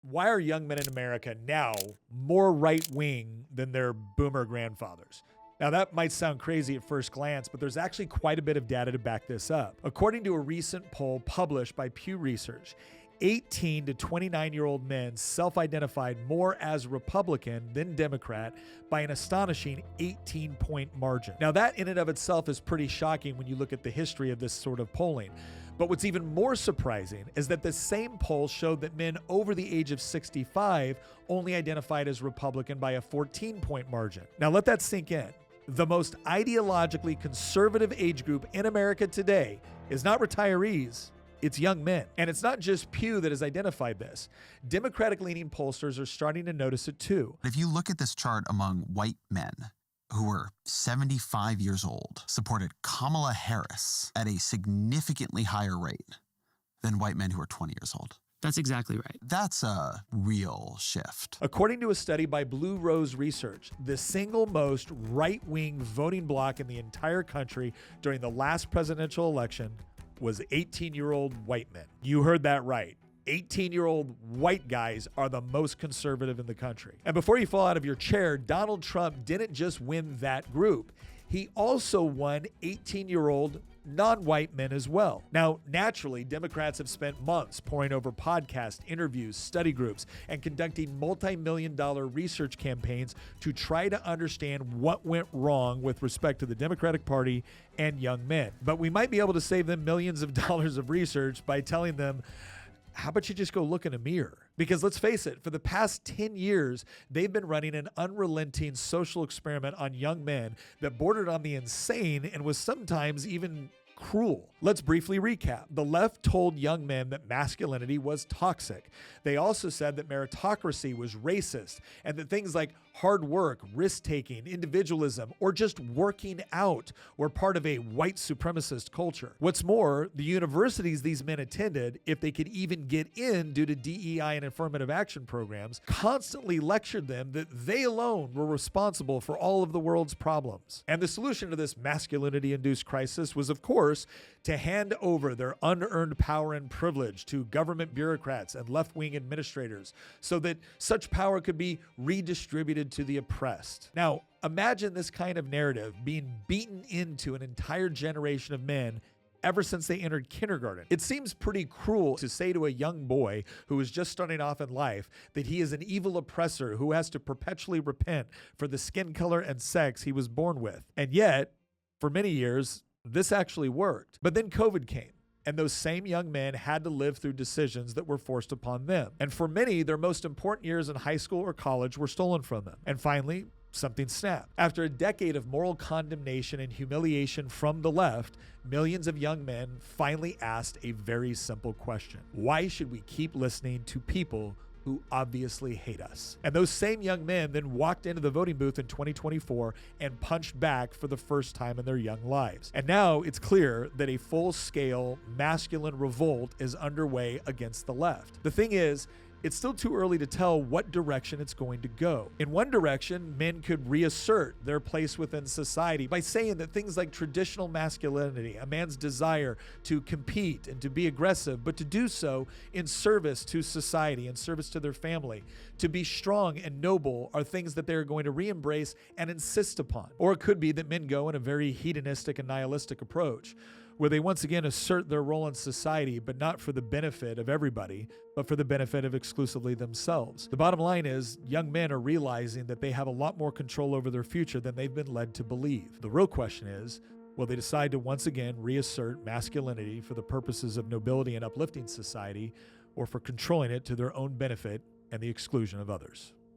Why are young men in America now more right-wing than their boomer grandfathers? Now, that might sound crazy at first glance, but there's actually quite a bit of data to back this up. According to a recent poll published by Pew Research, 18 to 29-year-old men self-identified more as Republican than Democrat by an astonishing 18-point margin. Now, that in and of itself is pretty shocking when you look at the history of this sort of polling. But what's even more surprising is that the same poll showed that men over the age of 65 only identified as Republican by a 14-point margin. Now, let that sink in. The most ideologically conservative age group in America today is not retirees, it's young men. And it's not just Pew that has identified this. Democratic-leaning pollsters are starting to notice it too. If you look at this chart among white men who were 75 years old, supported Kamala Harris at a significantly higher rate than white men who are 20 years old. That's exactly right. That's a real shift. According to a study by Blue Rose Research, the single most right-wing voting bloc in the entire country during the last presidential election was 18-year-old white men. You heard that right. 18-year-old white guys are the most conservative in the country. And before you fall out of your chair, Donald Trump didn't just win that group. He also won 18-year-old non-white men as well. Now, naturally, Democrats have spent months poring over podcasts, interviews, study groups, and conducting multi-million-dollar research campaigns to try to understand what went wrong with respect to the Democratic Party and young men. But we might be able to save them millions of dollars of research by telling them, how about you just go look in a mirror? Because let's face it, for the past 10 years, they've been running an unrelenting social experiment on young men that bordered on the insane and was sometimes even cruel. Let's briefly recap. The left told young men that masculinity was toxic. They also said that meritocracy was racist and that things like hard work, risk-taking, individualism, or just working out were part of a white supremacist culture. What's more, the universities these men attended, if they could even get in due to DEI and affirmative action programs, constantly lectured them that they alone were responsible for all of the world's problems. And the solution to this masculinity-induced crisis was, of course, to hand over their unearned power and privilege to government bureaucrats and left-wing administrators so that such power could be redistributed to the oppressed. Now, imagine this kind of narrative being beaten into an entire generation of men ever since they entered kindergarten. It seems pretty cruel to say to a young boy who is just starting off in life that he is an evil oppressor who has to perpetually repent for the skin color and sex he was born with. And yet, for many years, this actually worked. But then COVID came, and those same young men had to live through decisions that were forced upon them. And for many, their most important years in high school or college were stolen from them. And finally, something snapped. After a decade of moral condemnation and humiliation from the left, millions of young men finally asked a very simple question. Why should we keep listening to people who obviously hate us? And those same young men then walked into the voting booth in 2024 and punched back for the first time in their young lives. And now it's clear that a full-scale masculine revolt is underway against the left. The thing is, it's still too early to tell what direction it's going to go. In one direction, men could reassert their place within society by saying that things like traditional masculinity, a man's desire to compete and to be aggressive, but to do so in service to society, in service to their family, to be strong and noble, are things that they're going to re-embrace and insist upon. Or it could be that men go in a very hedonistic and nihilistic approach, where they once again assert their role in society, but not for the benefit of everybody, but for the benefit of exclusively themselves. The bottom line is, young men are realizing that they have a lot more control over their future than they've been led to believe. The real question is, will they decide to once again reassert masculinity for the purposes of nobility and uplifting society, or for controlling it to their own benefit and the exclusion of others?